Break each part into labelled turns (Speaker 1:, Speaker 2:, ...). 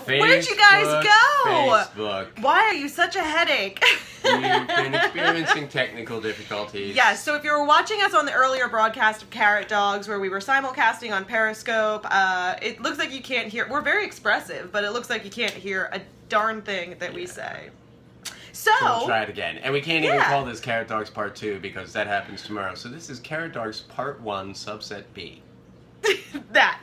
Speaker 1: Where'd you guys go?
Speaker 2: Facebook.
Speaker 1: Why are you such a headache?
Speaker 2: We've been experiencing technical difficulties.
Speaker 1: Yes, so if you were watching us on the earlier broadcast of Carrot Dogs, where we were simulcasting on Periscope, it looks like you can't hear. We're very expressive, but it looks like you can't hear a darn thing that we say. So
Speaker 2: we'll try it again. And we can't even
Speaker 1: Yeah.
Speaker 2: call this Carrot Dogs Part 2 because that happens tomorrow. So this is Carrot Dogs Part 1, Subset B.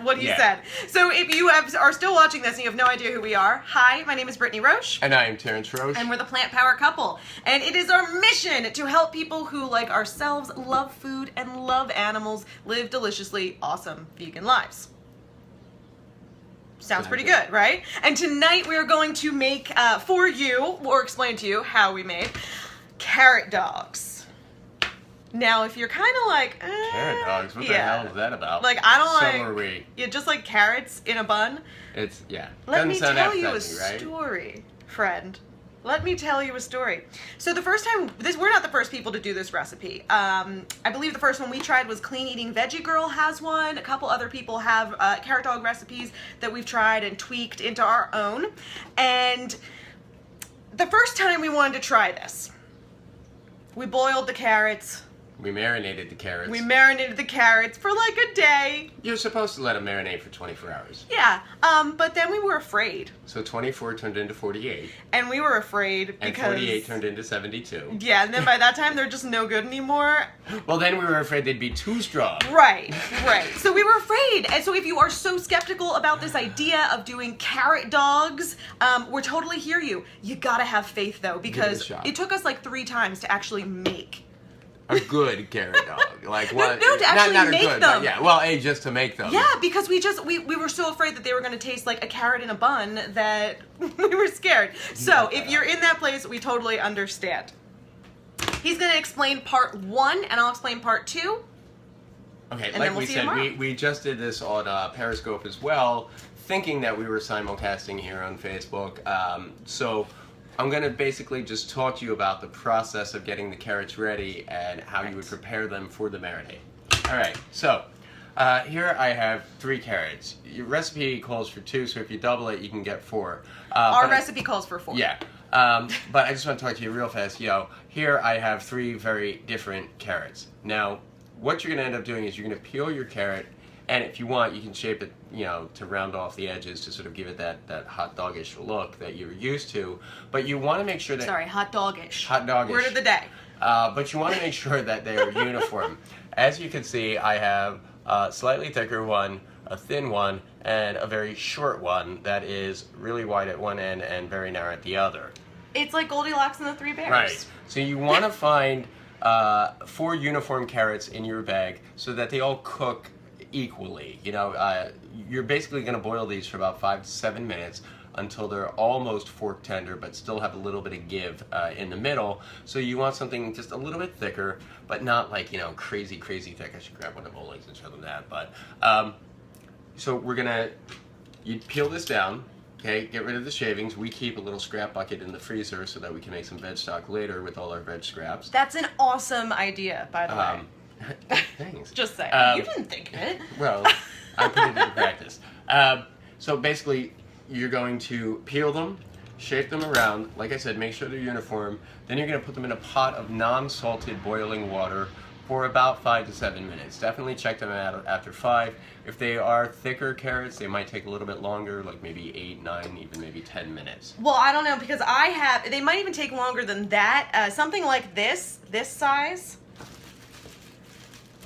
Speaker 1: what he
Speaker 2: Yeah.
Speaker 1: said. So if you are still watching this and you have no idea who we are, hi, my name is Brittany Roche.
Speaker 2: And I am Terrence Roche.
Speaker 1: And we're the Plant Power Couple. And it is our mission to help people who, like ourselves, love food and love animals live deliciously awesome vegan lives. Sounds pretty good, right? And tonight we are going to make for you, or explain to you how we made Carrot Dogs. Now, if you're kind of like,
Speaker 2: Carrot Dogs? What the
Speaker 1: yeah.
Speaker 2: hell is that about?
Speaker 1: Like, I don't
Speaker 2: so
Speaker 1: like,
Speaker 2: are we.
Speaker 1: yeah, just like carrots in a bun.
Speaker 2: It's, yeah.
Speaker 1: Let me
Speaker 2: Doesn't sound
Speaker 1: tell you a
Speaker 2: appetizing, right?
Speaker 1: story, friend. Let me tell you a story. So the first time, we're not the first people to do this recipe. I believe the first one we tried was Clean Eating Veggie Girl has one. A couple other people have carrot dog recipes that we've tried and tweaked into our own. And the first time we wanted to try this, we boiled the carrots.
Speaker 2: We marinated the carrots.
Speaker 1: We marinated the carrots for like a day.
Speaker 2: You're supposed to let them marinate for 24 hours.
Speaker 1: Yeah, but then we were afraid.
Speaker 2: So 24 turned into 48.
Speaker 1: And we were afraid
Speaker 2: And
Speaker 1: because
Speaker 2: 48 turned into 72.
Speaker 1: yeah, and then by that time they're just no good anymore.
Speaker 2: Well, then we were afraid they'd be too strong.
Speaker 1: Right. So we were afraid. And so if you are so skeptical about this idea of doing carrot dogs, we're totally hear you. You gotta have faith though, because
Speaker 2: shot.
Speaker 1: it took us like 3 times to actually make.
Speaker 2: A good carrot dog. Like what?
Speaker 1: No, to actually
Speaker 2: not
Speaker 1: make
Speaker 2: a good,
Speaker 1: them.
Speaker 2: But yeah, well, just to make them.
Speaker 1: Yeah, because we were so afraid that they were going to taste like a carrot in a bun that we were scared. So if you're in that place, we totally understand. He's going to explain part 1, and I'll explain part 2.
Speaker 2: Okay,
Speaker 1: And
Speaker 2: like
Speaker 1: then we'll
Speaker 2: we
Speaker 1: see you
Speaker 2: said,
Speaker 1: tomorrow.
Speaker 2: we just did this on Periscope as well, thinking that we were simulcasting here on Facebook. So I'm going to basically just talk to you about the process of getting the carrots ready and how you would prepare them for the marinade. All right, so here I have 3 carrots. Your recipe calls for 2, so if you double it, you can get 4.
Speaker 1: Our recipe calls for 4.
Speaker 2: Yeah, but I just want to talk to you real fast. Here I have 3 very different carrots. Now, what you're going to end up doing is you're going to peel your carrot, and if you want, you can shape it, to round off the edges to sort of give it that hot dog-ish look that you're used to. But you want to make sure that...
Speaker 1: Sorry, hot dog-ish.
Speaker 2: Hot dog-ish.
Speaker 1: Word of the day.
Speaker 2: But you want to make sure that they are uniform. As you can see, I have a slightly thicker one, a thin one, and a very short one that is really wide at one end and very narrow at the other.
Speaker 1: It's like Goldilocks and the 3 Bears.
Speaker 2: Right. So you want to find 4 uniform carrots in your bag so that they all cook equally. You're basically going to boil these for about 5 to 7 minutes until they're almost fork tender but still have a little bit of give in the middle. So you want something just a little bit thicker, but not like, crazy thick. I should grab one of Oleg's and show them that. But so you peel this down. Okay, get rid of the shavings. We keep a little scrap bucket in the freezer so that we can make some veg stock later with all our veg scraps.
Speaker 1: That's an awesome idea, by the way.
Speaker 2: Thanks.
Speaker 1: Just saying. You didn't think of it.
Speaker 2: Well, I put it into practice. So basically, you're going to peel them, shape them around. Like I said, make sure they're uniform. Then you're going to put them in a pot of non-salted boiling water for about 5 to 7 minutes. Definitely check them out after 5. If they are thicker carrots, they might take a little bit longer, like maybe 8, 9, even maybe 10 minutes.
Speaker 1: Well, I don't know, because they might even take longer than that. Something like this size,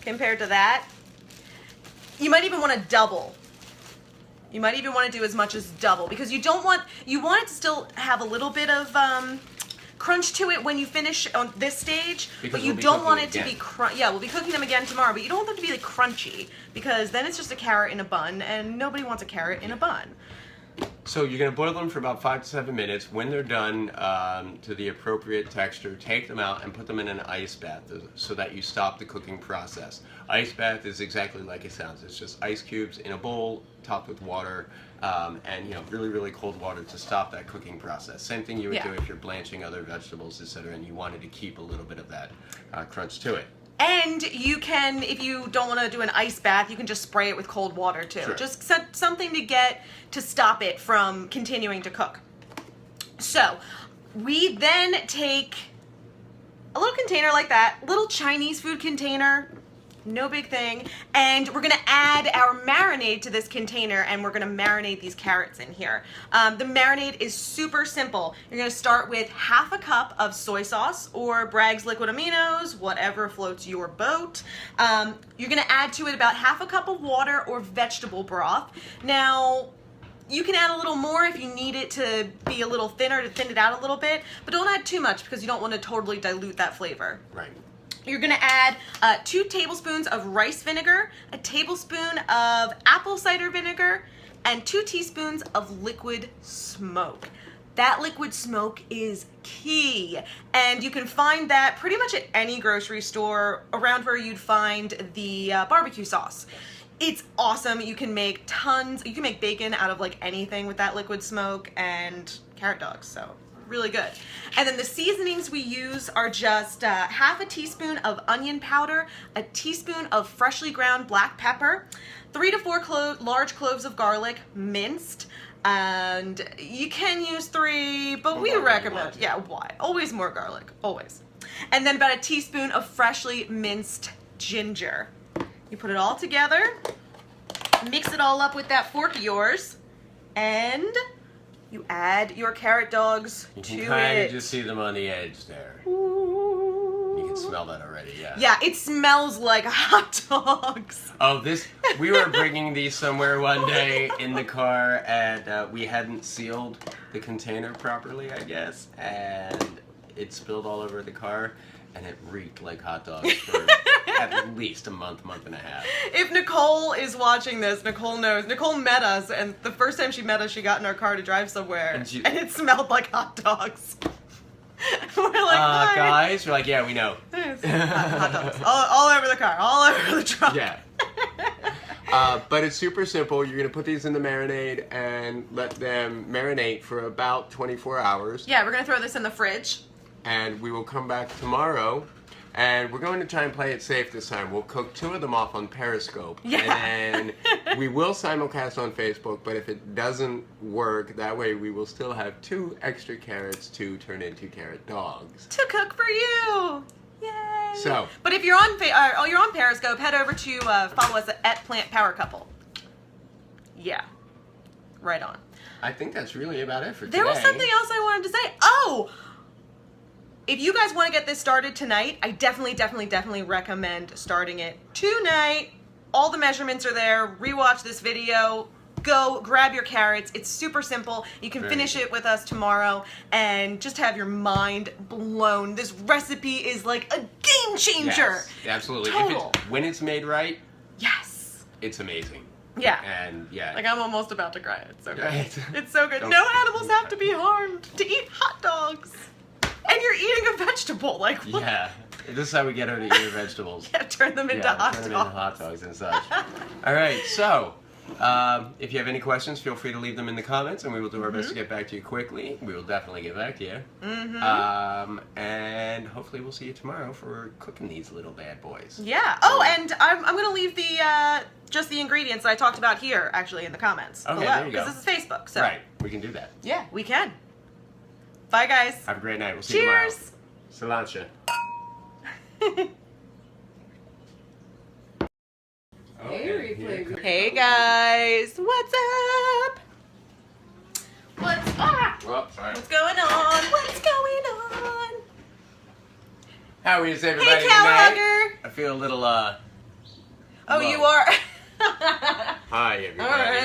Speaker 1: compared to that, you might even want to double. You might even want to do as much as double, because you want it to still have a little bit of crunch to it when you finish on this stage,
Speaker 2: Because
Speaker 1: but you
Speaker 2: we'll be
Speaker 1: don't
Speaker 2: cooking
Speaker 1: want
Speaker 2: it
Speaker 1: it to be
Speaker 2: again.
Speaker 1: yeah, we'll be cooking them again tomorrow, but you don't want them to be like crunchy, because then it's just a carrot in a bun, and nobody wants a carrot in a bun.
Speaker 2: So you're going to boil them for about 5 to 7 minutes. When they're done to the appropriate texture, take them out and put them in an ice bath so that you stop the cooking process. Ice bath is exactly like it sounds. It's just ice cubes in a bowl topped with water and really cold water to stop that cooking process. Same thing you would do if you're blanching other vegetables, etc., and you wanted to keep a little bit of that crunch to it.
Speaker 1: And you can, if you don't want to do an ice bath, you can just spray it with cold water too.
Speaker 2: Sure.
Speaker 1: Just something to stop it from continuing to cook. So we then take a little container like that, little Chinese food container, no big thing, and we're gonna add our marinade to this container, and we're gonna marinate these carrots in here. The marinade is super simple. You're gonna start with half a cup of soy sauce or Bragg's liquid aminos, whatever floats your boat. You're gonna add to it about half a cup of water or vegetable broth. Now, you can add a little more if you need it to be a little thinner, to thin it out a little bit, but don't add too much because you don't want to totally dilute that flavor.
Speaker 2: Right.
Speaker 1: You're gonna add 2 tablespoons of rice vinegar, a tablespoon of apple cider vinegar, and 2 teaspoons of liquid smoke. That liquid smoke is key, and you can find that pretty much at any grocery store around where you'd find the barbecue sauce. It's awesome. You can make you can make bacon out of like anything with that liquid smoke, and carrot dogs, so really good. And then the seasonings we use are just half a teaspoon of onion powder, a teaspoon of freshly ground black pepper, 3 to 4 large cloves of garlic, minced, and you can use 3, but we recommend, why? Always more garlic, always. And then about a teaspoon of freshly minced ginger. You put it all together, mix it all up with that fork of yours, and you add your carrot dogs to it.
Speaker 2: You can kind of just see them on the edge there.
Speaker 1: Ooh.
Speaker 2: You can smell that already, yeah.
Speaker 1: Yeah, it smells like hot dogs.
Speaker 2: Oh, we were bringing these somewhere one day in the car, and we hadn't sealed the container properly, I guess, and it spilled all over the car, and it reeked like hot dogs for at least a month and a half.
Speaker 1: If Nicole is watching this, Nicole knows. Nicole met us, and the first time she met us, she got in our car to drive somewhere, and it smelled like hot dogs. We're like, hi.
Speaker 2: Guys, we're like, yeah, we know.
Speaker 1: Hot dogs. All over the car, all over the truck.
Speaker 2: Yeah. But it's super simple. You're going to put these in the marinade and let them marinate for about 24 hours.
Speaker 1: Yeah, we're going to throw this in the fridge.
Speaker 2: And we will come back tomorrow, and we're going to try and play it safe this time. We'll cook 2 of them off on Periscope, and then we will simulcast on Facebook, but if it doesn't work, that way we will still have 2 extra carrots to turn into carrot dogs.
Speaker 1: To cook for you! Yay!
Speaker 2: So,
Speaker 1: but if you're on Periscope, head over to follow us at Plant Power Couple. Yeah. Right on.
Speaker 2: I think that's really about it for today.
Speaker 1: There was something else I wanted to say. Oh! If you guys want to get this started tonight, I definitely recommend starting it tonight. All the measurements are there. Rewatch this video. Go grab your carrots. It's super simple. You can finish it with us tomorrow and just have your mind blown. This recipe is like a game changer.
Speaker 2: Yes, absolutely.
Speaker 1: Total.
Speaker 2: When it's made right,
Speaker 1: yes,
Speaker 2: it's amazing.
Speaker 1: Yeah.
Speaker 2: And yeah.
Speaker 1: Like I'm almost about to cry. It's so good.
Speaker 2: Right.
Speaker 1: It's so good. No animals have to be harmed to eat hot dogs. And you're eating a vegetable, like what?
Speaker 2: Yeah, this is how we get her to eat her vegetables.
Speaker 1: Yeah, turn them into hot dogs.
Speaker 2: Turn them into hot dogs and such. All right, so if you have any questions, feel free to leave them in the comments, and we will do our best to get back to you quickly. We will definitely get back to you. And hopefully we'll see you tomorrow for cooking these little bad boys.
Speaker 1: Yeah. Oh, and I'm going to leave the just the ingredients that I talked about here, actually, in the comments below,
Speaker 2: there you go.
Speaker 1: because this is Facebook. So.
Speaker 2: Right, we can do that.
Speaker 1: Yeah, we can. Bye, guys.
Speaker 2: Have a great night. We'll see you tomorrow.
Speaker 1: Cheers.
Speaker 2: Cilantro.
Speaker 1: Hey guys, what's up? What's going on? What's going on?
Speaker 2: How is everybody
Speaker 1: Hey, cow
Speaker 2: tonight?
Speaker 1: hugger.
Speaker 2: I feel a little
Speaker 1: Oh,
Speaker 2: low.
Speaker 1: you are.
Speaker 2: Hi everybody.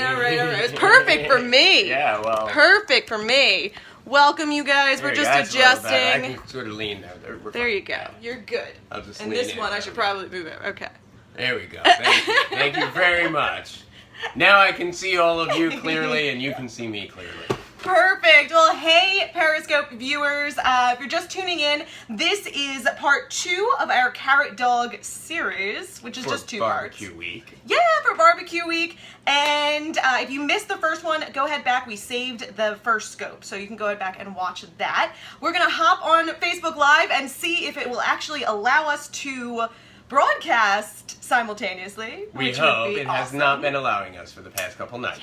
Speaker 1: All right. It's perfect for me.
Speaker 2: Yeah, well.
Speaker 1: Perfect for me. Welcome, you guys. We're just adjusting.
Speaker 2: I can sort of lean there.
Speaker 1: There you go. You're good.
Speaker 2: I'll just
Speaker 1: and
Speaker 2: lean
Speaker 1: this
Speaker 2: in
Speaker 1: one, I
Speaker 2: there.
Speaker 1: should probably move it. Okay.
Speaker 2: There we go. Thank you. Thank you very much. Now I can see all of you clearly, and you can see me clearly.
Speaker 1: Perfect. Well, hey, Periscope viewers. If you're just tuning in, this is part 2 of our carrot dog series, which is just 2 parts.
Speaker 2: For barbecue week.
Speaker 1: Yeah, for barbecue week. And if you missed the first one, go ahead back. We saved the first scope, so you can go ahead back and watch that. We're going to hop on Facebook Live and see if it will actually allow us to broadcast simultaneously.
Speaker 2: We
Speaker 1: which would
Speaker 2: hope.
Speaker 1: be
Speaker 2: It has
Speaker 1: awesome.
Speaker 2: not been allowing us for the past couple nights.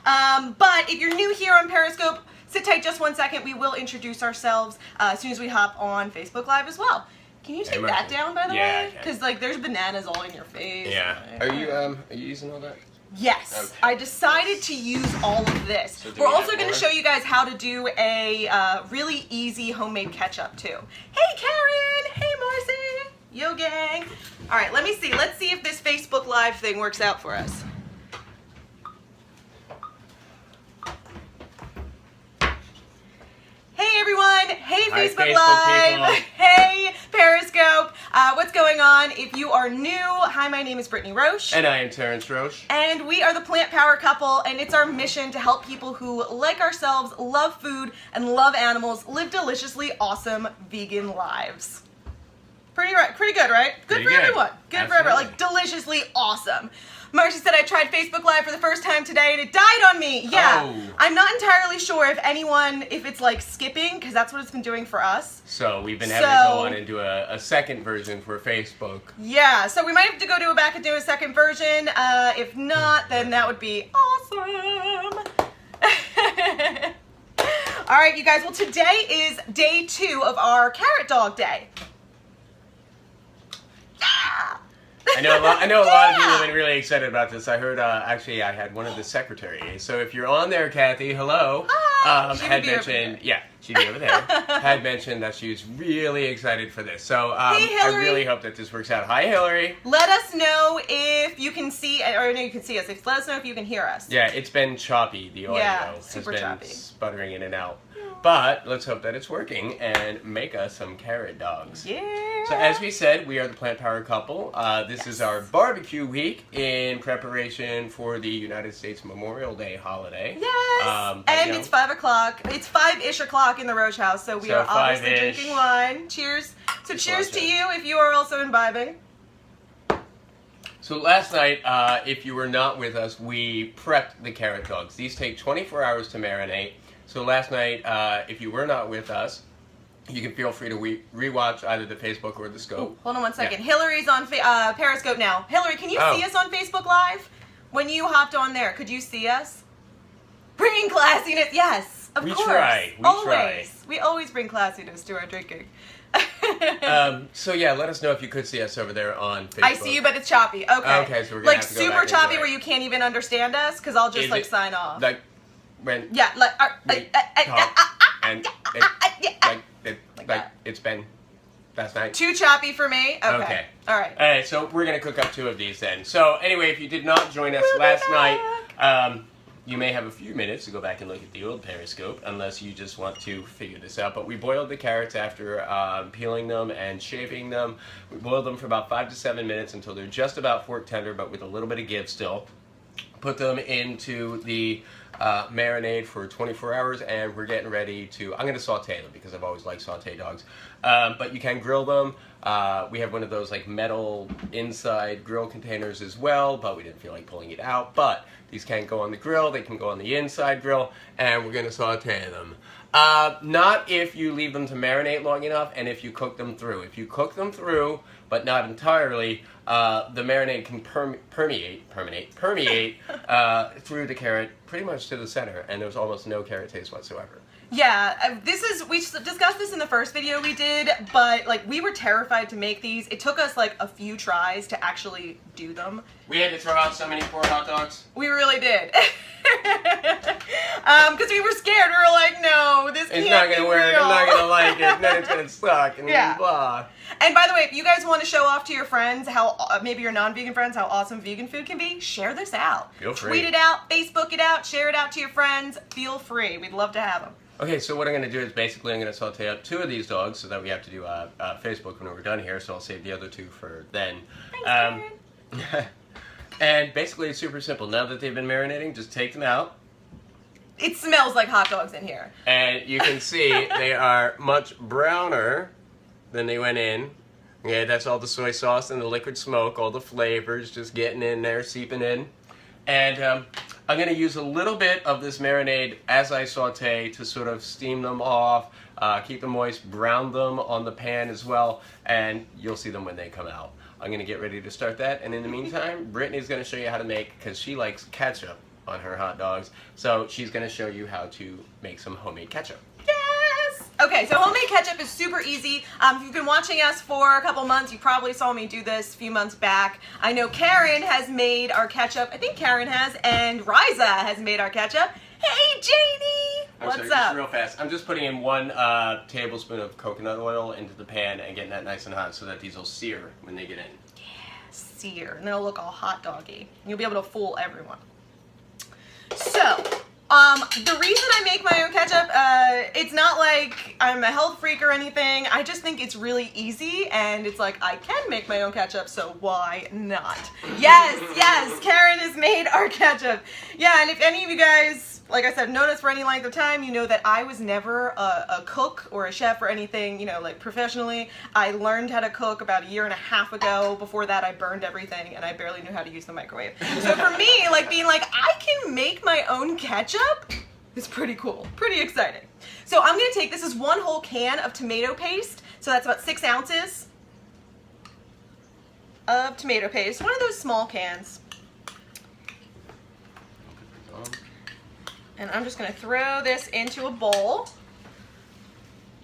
Speaker 1: But if you're new here on Periscope, sit tight just 1 second. We will introduce ourselves as soon as we hop on Facebook Live as well. Can you take that down, by the
Speaker 2: Yeah, I
Speaker 1: way?
Speaker 2: can.
Speaker 1: Because like there's bananas all in your face.
Speaker 2: Yeah. Are you using all that?
Speaker 1: Yes,
Speaker 2: Okay.
Speaker 1: I decided to use all of this.
Speaker 2: So do
Speaker 1: We're
Speaker 2: we
Speaker 1: also
Speaker 2: have
Speaker 1: going to
Speaker 2: more?
Speaker 1: show you guys how to do a really easy homemade ketchup too. Hey Karen! Hey Marcy! Yo gang! Alright, let me see. Let's see if this Facebook Live thing works out for us. Hey everyone! Hey
Speaker 2: Hi,
Speaker 1: Facebook
Speaker 2: Facebook
Speaker 1: Live!
Speaker 2: people.
Speaker 1: Hey Periscope! What's going on? If you are new, hi, my name is Brittany Roche.
Speaker 2: And I am Terrence Roche.
Speaker 1: And we are the Plant Power Couple, and it's our mission to help people who, like ourselves, love food and love animals live deliciously awesome vegan lives. Pretty good, right? Good
Speaker 2: Pretty
Speaker 1: for
Speaker 2: good.
Speaker 1: everyone. Good for everyone.
Speaker 2: Absolutely.
Speaker 1: Like, deliciously awesome. Marcy said I tried Facebook Live for the first time today and it died on me. Yeah.
Speaker 2: Oh.
Speaker 1: I'm not entirely sure if it's like skipping, because that's what it's been doing for us.
Speaker 2: So we've been having to go on and do a second version for Facebook.
Speaker 1: Yeah, so we might have to go back and do a second version. If not, then that would be awesome. All right, you guys. Well, today is day 2 of our carrot dog day. Yeah.
Speaker 2: I know a lot of people
Speaker 1: Yeah.
Speaker 2: have been really excited about this. I heard, actually, I had one of the secretaries. So if you're on there, Kathy, hello.
Speaker 1: Hi. She would
Speaker 2: Had
Speaker 1: be over
Speaker 2: mentioned,
Speaker 1: there.
Speaker 2: yeah, she'd be over there. Had mentioned that she was really excited for this. So
Speaker 1: Hey,
Speaker 2: I
Speaker 1: Hillary.
Speaker 2: really hope that this works out. Hi, Hillary.
Speaker 1: Let us know if you can see, or I know you can see us. Let us know if you can hear us.
Speaker 2: Yeah, it's been choppy. The audio
Speaker 1: Yeah,
Speaker 2: has
Speaker 1: super
Speaker 2: been
Speaker 1: choppy.
Speaker 2: sputtering in and out. But let's hope that it's working and make us some carrot dogs.
Speaker 1: Yeah.
Speaker 2: So as we said, we are the Plant Power Couple. This is our barbecue week in preparation for the United States Memorial Day holiday.
Speaker 1: Yes.
Speaker 2: But,
Speaker 1: And
Speaker 2: you know,
Speaker 1: it's 5 o'clock. It's 5-ish o'clock in the Roche house, so we
Speaker 2: So
Speaker 1: are obviously
Speaker 2: 5-ish.
Speaker 1: drinking wine. Cheers. So
Speaker 2: Just
Speaker 1: cheers
Speaker 2: watch
Speaker 1: to
Speaker 2: it.
Speaker 1: you if you are also imbibing.
Speaker 2: So last night, if you were not with us, we prepped the carrot dogs. These take 24 hours to marinate. So last night, if you were not with us, you can feel free to rewatch either the Facebook or the Scope.
Speaker 1: Hold on 1 second.
Speaker 2: Yeah.
Speaker 1: Hillary's on Periscope now. Hillary, can you
Speaker 2: Oh.
Speaker 1: see us on Facebook Live? When you hopped on there, could you see us? Bringing classiness, yes, of
Speaker 2: We
Speaker 1: course.
Speaker 2: try, we
Speaker 1: always.
Speaker 2: try.
Speaker 1: We always bring classiness to our drinking.
Speaker 2: So yeah, let us know if you could see us over there on Facebook.
Speaker 1: I see you, but it's choppy. Okay.
Speaker 2: Okay, so we're gonna
Speaker 1: like
Speaker 2: have to go
Speaker 1: super
Speaker 2: back and do
Speaker 1: choppy
Speaker 2: it.
Speaker 1: where you can't even understand us, because I'll just
Speaker 2: Is
Speaker 1: like
Speaker 2: it
Speaker 1: sign off.
Speaker 2: Like when
Speaker 1: Yeah, like
Speaker 2: we talk and it's been last night.
Speaker 1: too choppy for me. Okay.
Speaker 2: Okay.
Speaker 1: All right.
Speaker 2: All right, so we're gonna cook up 2 of these then. So anyway, if you did not join us
Speaker 1: We'll be
Speaker 2: last
Speaker 1: back.
Speaker 2: night, you may have a few minutes to go back and look at the old Periscope, unless you just want to figure this out. But we boiled the carrots after peeling them and shaving them. We boiled them for about 5 to 7 minutes until they're just about fork tender, but with a little bit of give still. Put them into the marinade for 24 hours, and we're getting ready to, I'm going to saute them because I've always liked saute dogs. But you can grill them. We have one of those like metal inside grill containers as well, but we didn't feel like pulling it out. But these can go on the grill, they can go on the inside grill, and we're going to saute them. Not if you leave them to marinate long enough and if you cook them through. If you cook them through, but not entirely, the marinade can permeate through the carrot pretty much to the center, and there's almost no carrot taste whatsoever.
Speaker 1: Yeah, we discussed this in the first video we did, but like we were terrified to make these. It took us like a few tries to actually do them.
Speaker 2: We had to throw out so many poor hot dogs.
Speaker 1: We really did. Because we were scared. We were like, no, this can't
Speaker 2: It's not
Speaker 1: be
Speaker 2: gonna work.
Speaker 1: real.
Speaker 2: I'm not gonna like it. And then it's gonna suck. And
Speaker 1: Yeah.
Speaker 2: blah.
Speaker 1: And by the way, if you guys want to show off to your friends how, maybe your non-vegan friends, how awesome vegan food can be, share this out.
Speaker 2: Feel free.
Speaker 1: Tweet it out, Facebook it out, share it out to your friends. Feel free. We'd love to have them.
Speaker 2: Okay, so what I'm going to do is basically I'm going to saute up 2 of these dogs so that we have to do Facebook when we're done here, so I'll save the other 2 for then.
Speaker 1: Thanks, Karen.
Speaker 2: And basically it's super simple. Now that they've been marinating, just take them out,
Speaker 1: It smells like hot dogs in here.
Speaker 2: and you can see they are much browner than they went in. Yeah, that's all the soy sauce and the liquid smoke, all the flavors just getting in there, seeping in. And I'm going to use a little bit of this marinade as I saute to sort of steam them off, keep them moist, brown them on the pan as well, and you'll see them when they come out. I'm going to get ready to start that. And in the meantime, Brittany's going to show you how to make, because she likes ketchup on her hot dogs. So she's going to show you how to make some homemade ketchup.
Speaker 1: Yes! Okay, so homemade ketchup is super easy. If you've been watching us for a couple months, you probably saw me do this a few months back. I know Karen has made our ketchup. I think Karen has, and Riza has made our ketchup. Hey, Janie! What's
Speaker 2: sorry,
Speaker 1: up?
Speaker 2: Just real fast. I'm just putting in 1 tablespoon of coconut oil into the pan and getting that nice and hot so that these will sear when they get in.
Speaker 1: Yeah, sear, and they'll look all hot doggy. You'll be able to fool everyone. So, the reason I make my own ketchup, it's not like I'm a health freak or anything. I just think it's really easy, and it's like, I can make my own ketchup, so why not? Yes, yes, Karen has made our ketchup. Yeah, and if any of you guys, like I said, known us for any length of time, you know that I was never a cook or a chef or anything, you know, like professionally. I learned how to cook about 1.5 years ago. Before that, I burned everything, and I barely knew how to use the microwave. So for me, like being like, I can make my own ketchup is pretty cool, pretty exciting. So I'm gonna take, this is 1 whole can of tomato paste, so that's about 6 ounces of tomato paste, one of those small cans. And I'm just gonna throw this into a bowl.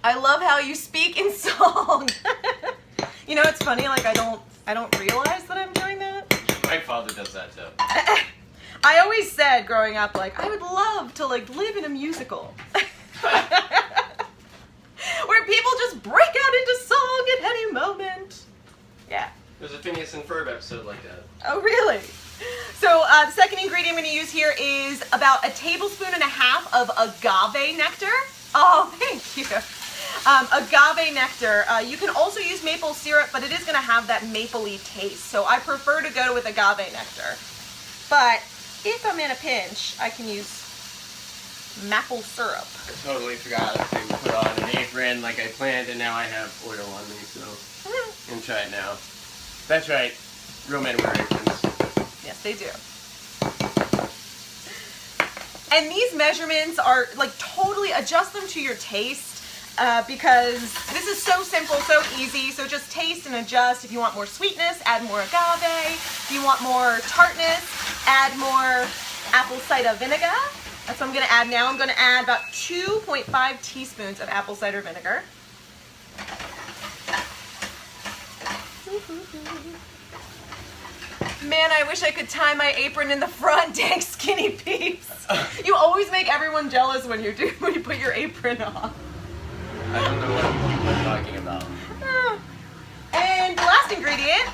Speaker 1: I love how you speak in song. You know, it's funny, like I don't realize that I'm doing that.
Speaker 2: My father does that too.
Speaker 1: I always said growing up, like, I would love to like live in a musical. Where people just break out into song at any moment. Yeah.
Speaker 2: There's a Phineas and Ferb episode like that.
Speaker 1: Oh, really? So the second ingredient I'm going to use here is about 1.5 tablespoons of agave nectar. Oh, thank you. Agave nectar. You can also use maple syrup, but it is going to have that mapley taste. So I prefer to go with agave nectar. But if I'm in a pinch, I can use maple syrup.
Speaker 2: I totally forgot to put on an apron like I planned, and now I have oil on me, so I'm going to try it now. That's right. Real men wear aprons.
Speaker 1: Yes, they do. And these measurements are like totally adjust them to your taste because this is so simple, so easy. So just taste and adjust. If you want more sweetness, add more agave. If you want more tartness, add more apple cider vinegar. That's what I'm going to add now. I'm going to add about 2.5 teaspoons of apple cider vinegar. Man, I wish I could tie my apron in the front. Dang skinny peeps. You always make everyone jealous when you put your apron on.
Speaker 2: I don't know what you people are talking about.
Speaker 1: And the last ingredient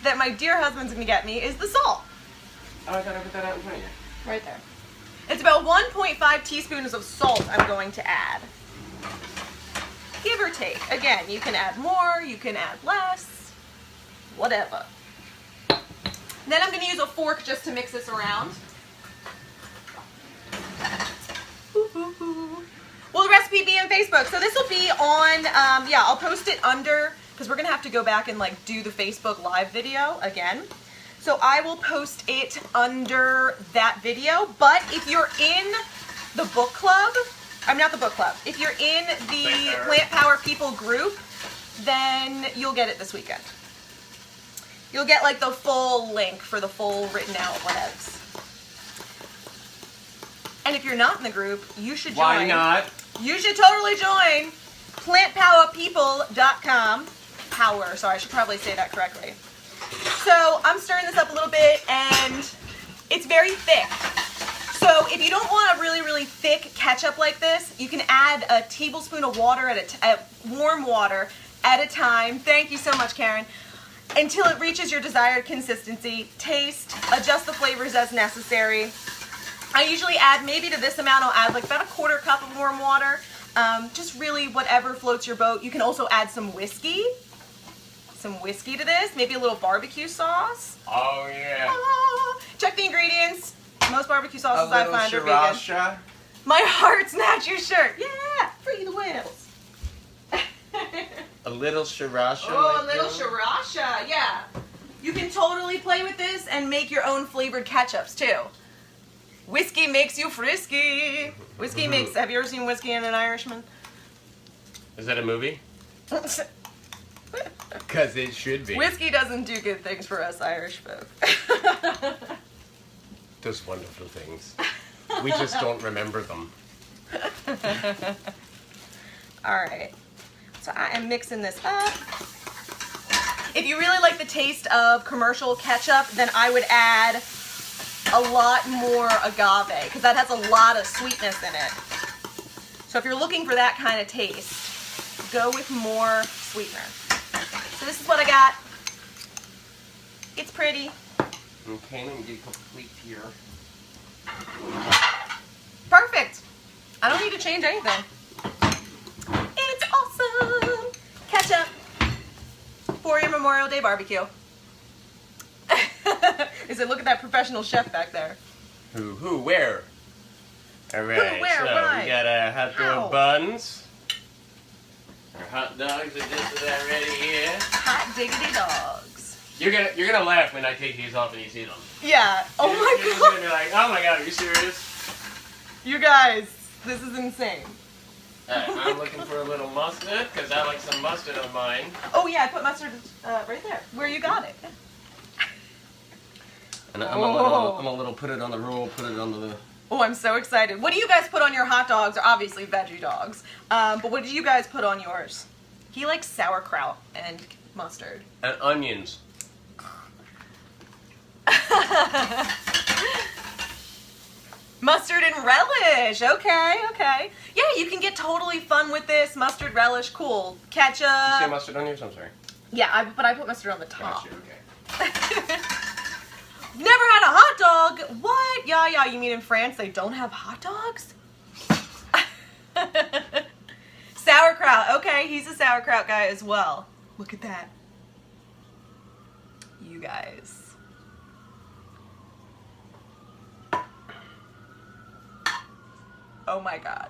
Speaker 1: that my dear husband's gonna get me is the salt.
Speaker 2: Oh, I thought I put that out in front of you.
Speaker 1: Right there. It's about 1.5 teaspoons of salt I'm going to add. Give or take. Again, you can add more, you can add less, whatever. Then I'm going to use a fork just to mix this around. Will the recipe be on Facebook? So this will be on, yeah, I'll post it under, because we're going to have to go back and like do the Facebook Live video again. So I will post it under that video. But if you're in the book club, I'm not the book club. If you're in the Plant Power People group, then you'll get it this weekend. You'll get like the full link for the full written out whatevs. And if you're not in the group, you should join.
Speaker 2: Why not?
Speaker 1: You should totally join plantpowerpeople.com. Power, sorry, I should probably say that correctly. So I'm stirring this up a little bit and it's very thick. So if you don't want a really, really thick ketchup like this, you can add a tablespoon of water at warm water at a time. Thank you so much, Karen. Until it reaches your desired consistency. Taste, adjust the flavors as necessary. I usually add, maybe to this amount, I'll add like about 1/4 cup of warm water. Just really whatever floats your boat. You can also add some whiskey. Some whiskey to this. Maybe a little barbecue sauce.
Speaker 2: Oh, yeah.
Speaker 1: Ah, check the ingredients. Most barbecue sauces I find are vegan.
Speaker 2: Sriracha.
Speaker 1: My heart's not your shirt. Yeah, free the whales.
Speaker 2: A little sriracha.
Speaker 1: Oh,
Speaker 2: like
Speaker 1: a little
Speaker 2: that?
Speaker 1: sriracha, yeah. You can totally play with this and make your own flavored ketchups too. Whiskey makes you frisky. Whiskey makes, have you ever seen Whiskey and an Irishman?
Speaker 2: Is that a movie? Because it should be.
Speaker 1: Whiskey doesn't do good things for us Irish folk.
Speaker 2: Those wonderful things. We just don't remember them.
Speaker 1: Alright. So I am mixing this up. If you really like the taste of commercial ketchup, then I would add a lot more agave, because that has a lot of sweetness in it. So if you're looking for that kind of taste, go with more sweetener. So this is what I got. It's pretty.
Speaker 2: Okay, let me get a couple plates here.
Speaker 1: Perfect. I don't need to change anything. It's awesome. Ketchup for your Memorial Day barbecue. Is it, look at that professional chef back there.
Speaker 2: Who, where? All right,
Speaker 1: where,
Speaker 2: so
Speaker 1: why?
Speaker 2: we got our hot dog
Speaker 1: How?
Speaker 2: buns. Our hot dogs are just about ready here.
Speaker 1: Hot diggity dogs.
Speaker 2: You're gonna laugh when I take these off and you see them.
Speaker 1: Yeah. Oh
Speaker 2: You're
Speaker 1: my
Speaker 2: just
Speaker 1: god.
Speaker 2: gonna be like, oh my god, are you serious?
Speaker 1: You guys, this is insane.
Speaker 2: Alright, I'm looking for a little mustard, because I like some mustard on mine.
Speaker 1: Oh yeah, I put mustard right there, where you got it.
Speaker 2: And I'm a little put it on the roll, put it on the...
Speaker 1: Oh, I'm so excited. What do you guys put on your hot dogs? Or obviously veggie dogs. But what do you guys put on yours? He likes sauerkraut and mustard.
Speaker 2: And onions.
Speaker 1: Mustard and relish. Okay, okay. Yeah, you can get totally fun with this. Mustard, relish, cool. Ketchup.
Speaker 2: Did you say mustard on yours? I'm sorry.
Speaker 1: Yeah, but I put mustard on the top.
Speaker 2: Gotcha, okay.
Speaker 1: Never had a hot dog. What? Yeah, you mean in France they don't have hot dogs? Sauerkraut. Okay, he's a sauerkraut guy as well. Look at that. You guys. Oh my god.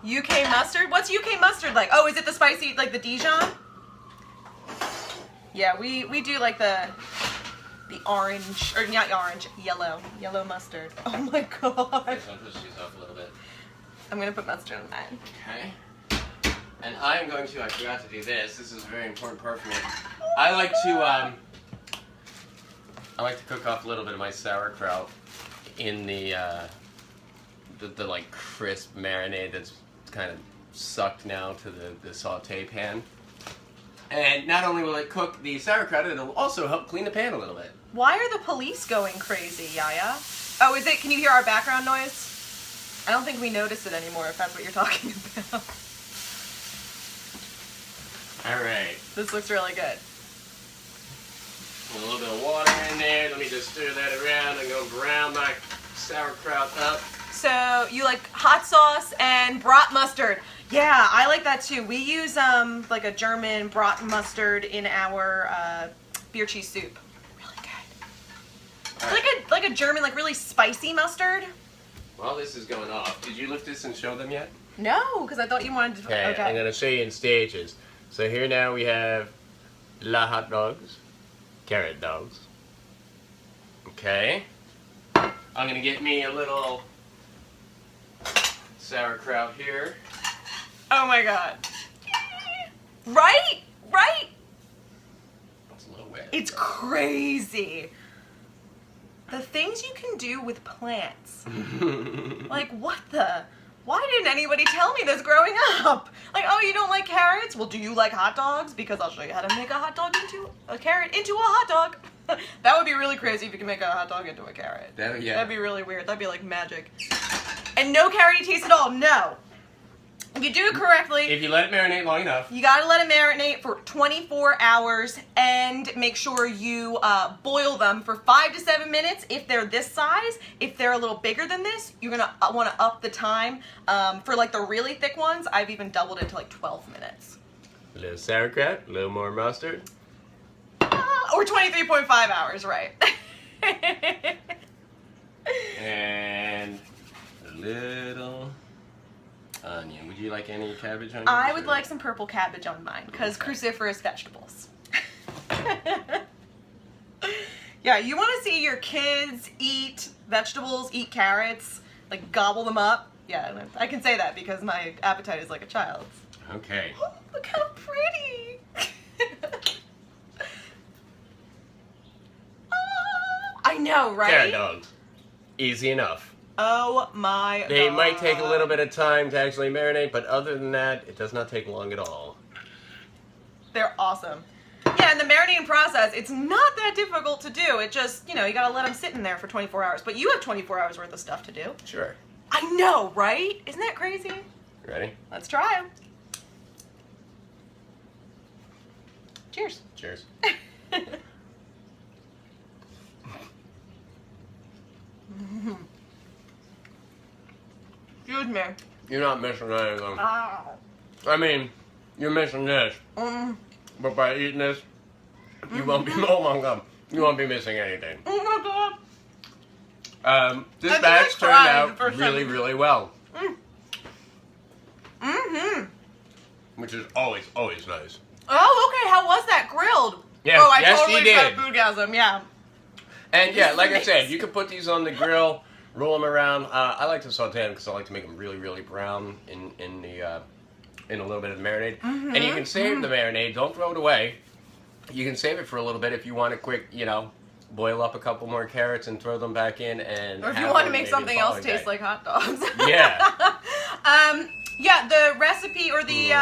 Speaker 1: UK mustard? What's UK mustard like? Oh, is it the spicy, like the Dijon? Yeah, we do like the orange, or not orange, yellow mustard. Oh my god.
Speaker 2: This one pushes these up a little bit.
Speaker 1: I'm gonna put mustard on mine.
Speaker 2: Okay. And I am going to, I forgot to do this. This is a very important part for me. I like to cook off a little bit of my sauerkraut in the like crisp marinade that's kind of sucked now to the saute pan. And not only will it cook the sauerkraut, it'll also help clean the pan a little bit.
Speaker 1: Why are the police going crazy, Yaya? Oh, is it, can you hear our background noise? I don't think we notice it anymore if that's what you're talking about.
Speaker 2: Alright.
Speaker 1: This looks really good.
Speaker 2: A little bit of water in there. Let me just stir that around and go brown my sauerkraut up.
Speaker 1: So you like hot sauce and brat mustard. Yeah, I like that too. We use like a German brat mustard in our beer cheese soup. Really good.
Speaker 2: Right.
Speaker 1: Like a German, like really spicy mustard.
Speaker 2: While this is going off, did you lift this and show them yet?
Speaker 1: No, because I thought you wanted to.
Speaker 2: Okay, I'm going to show you in stages. So here now we have la hot dogs, carrot dogs. Okay. I'm going to get me a little sauerkraut here.
Speaker 1: Oh my god. Right? Right?
Speaker 2: It's a little wet.
Speaker 1: It's crazy. The things you can do with plants. Like, what the? Why didn't anybody tell me this growing up? Like, oh, you don't like carrots? Well, do you like hot dogs? Because I'll show you how to make a hot dog into a carrot into a hot dog. That would be really crazy if you could make a hot dog into a carrot.
Speaker 2: Yeah.
Speaker 1: That'd be really weird. That'd be like magic. And no carroty taste at all. No. If you do it correctly,
Speaker 2: If you let it marinate long enough.
Speaker 1: you gotta let it marinate for 24 hours and make sure you boil them for 5 to 7 minutes if they're this size. If they're a little bigger than this, you're gonna wanna up the time. For like the really thick ones, I've even doubled it to like 12 minutes.
Speaker 2: A little sauerkraut, a little more mustard.
Speaker 1: Or 23.5 hours, right?
Speaker 2: And a little onion. Would you like any cabbage on yours?
Speaker 1: I would
Speaker 2: or-
Speaker 1: like some purple cabbage on mine, because
Speaker 2: Okay.
Speaker 1: cruciferous vegetables. Yeah, you want to see your kids eat vegetables, eat carrots, like gobble them up? Yeah, I can say that because my appetite is like a child's.
Speaker 2: Okay.
Speaker 1: Oh, look how pretty! know, right?
Speaker 2: Carrot dogs. Easy enough.
Speaker 1: Oh my god.
Speaker 2: They might take a little bit of time to actually marinate, but other than that, it does not take long at all.
Speaker 1: They're awesome. Yeah, and the marinating process, it's not that difficult to do. It just, you gotta let them sit in there for 24 hours. But you have 24 hours worth of stuff to do.
Speaker 2: Sure.
Speaker 1: I know, right? Isn't that crazy?
Speaker 2: Ready?
Speaker 1: Let's try them. Cheers.
Speaker 2: Cheers.
Speaker 1: Excuse me.
Speaker 2: You're not missing anything.
Speaker 1: Ow.
Speaker 2: I mean, you're missing this. But by eating this, you won't be, oh my god, you won't be missing anything.
Speaker 1: Oh my god.
Speaker 2: This
Speaker 1: I think
Speaker 2: batch
Speaker 1: I
Speaker 2: turned
Speaker 1: cried the
Speaker 2: out
Speaker 1: first
Speaker 2: really,
Speaker 1: time.
Speaker 2: really well.
Speaker 1: Mm-hmm.
Speaker 2: Which is always, always nice.
Speaker 1: Oh, okay. How was that grilled?
Speaker 2: Yes,
Speaker 1: oh, I
Speaker 2: yes,
Speaker 1: totally
Speaker 2: you did.
Speaker 1: got foodgasm, yeah.
Speaker 2: And yeah,
Speaker 1: This
Speaker 2: like
Speaker 1: is
Speaker 2: I said,
Speaker 1: amazing.
Speaker 2: you can put these on the grill, roll them around. I like to saute them because I like to make them really, really brown in a little bit of the marinade. And you can save the marinade. Don't throw it away. You can save it for a little bit if you want a quick, boil up a couple more carrots and throw them back in. And
Speaker 1: Or if you
Speaker 2: have
Speaker 1: want to
Speaker 2: them
Speaker 1: make
Speaker 2: maybe
Speaker 1: something
Speaker 2: the
Speaker 1: else
Speaker 2: following
Speaker 1: taste
Speaker 2: day.
Speaker 1: like hot dogs.
Speaker 2: Yeah.
Speaker 1: Yeah, the recipe or the,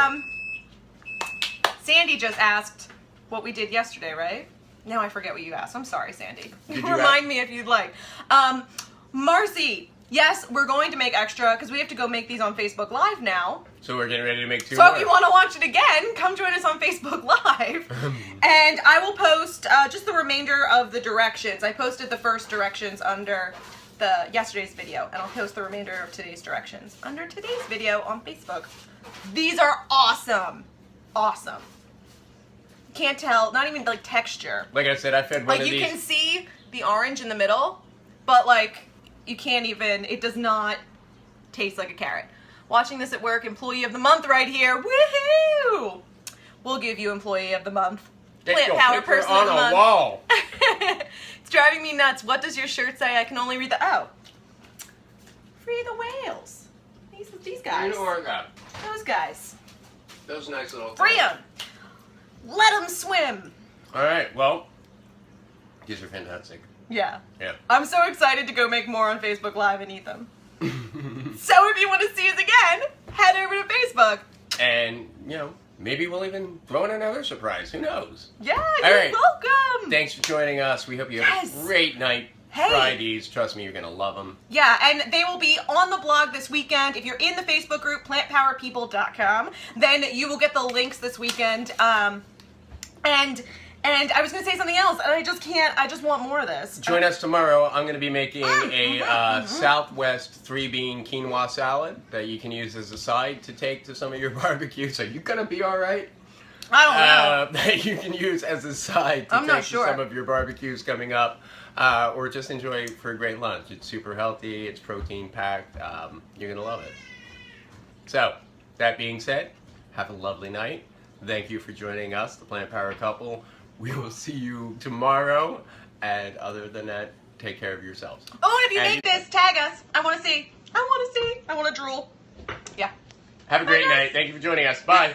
Speaker 1: Sandy just asked what we did yesterday, right? Now I forget what you asked. I'm sorry, Sandy.
Speaker 2: Did you
Speaker 1: Remind me if you'd like. Marcy, yes, we're going to make extra because we have to go make these on Facebook Live now.
Speaker 2: So we're getting ready to make two
Speaker 1: So
Speaker 2: more.
Speaker 1: if you want to watch it again, come join us on Facebook Live. And I will post just the remainder of the directions. I posted the first directions under yesterday's video, and I'll post the remainder of today's directions under today's video on Facebook. These are awesome. Awesome. Can't tell, not even like texture.
Speaker 2: Like I said, I fed one
Speaker 1: Like
Speaker 2: of
Speaker 1: you
Speaker 2: these.
Speaker 1: can see the orange in the middle, but like you can't even, it does not taste like a carrot. Watching this at work, employee of the month right here. Woohoo! We'll give you employee of the month.
Speaker 2: Get
Speaker 1: Plant
Speaker 2: your
Speaker 1: power
Speaker 2: picture
Speaker 1: person
Speaker 2: on
Speaker 1: of the
Speaker 2: a
Speaker 1: month.
Speaker 2: wall.
Speaker 1: It's driving me nuts. What does your shirt say? I can only read free the whales. These guys. Those guys.
Speaker 2: Those nice little.
Speaker 1: Free them. Let them swim.
Speaker 2: All right. Well, these are fantastic.
Speaker 1: Yeah.
Speaker 2: Yeah.
Speaker 1: I'm so excited to go make more on Facebook Live and eat them. So if you want to see us again, head over to Facebook.
Speaker 2: And maybe we'll even throw in another surprise. Who knows?
Speaker 1: Yeah,
Speaker 2: All
Speaker 1: you're
Speaker 2: right.
Speaker 1: welcome.
Speaker 2: Thanks for joining us. We hope you have
Speaker 1: Yes.
Speaker 2: a great night.
Speaker 1: Hey.
Speaker 2: Try these. Trust me, you're gonna love them.
Speaker 1: Yeah, and they will be on the blog this weekend. If you're in the Facebook group, plantpowerpeople.com, then you will get the links this weekend. And I was going to say something else, and I just want more of this.
Speaker 2: Join us tomorrow. I'm gonna be making a Southwest 3-bean quinoa salad that you can use as a side to take to some of your barbecues. Are you gonna be all right?
Speaker 1: I don't know.
Speaker 2: That you can use as a side to
Speaker 1: I'm not
Speaker 2: take
Speaker 1: sure.
Speaker 2: to some of your barbecues coming up, or just enjoy for a great lunch. It's super healthy. It's protein packed. You're gonna love it. So, that being said, have a lovely night. Thank you for joining us, the Plant Power Couple. We will see you tomorrow. And other than that, take care of yourselves.
Speaker 1: Oh, and if you
Speaker 2: And
Speaker 1: make this, tag us. I want to see. I want to drool. Yeah.
Speaker 2: Have a great
Speaker 1: Bye, guys.
Speaker 2: night. Thank you for joining us. Bye.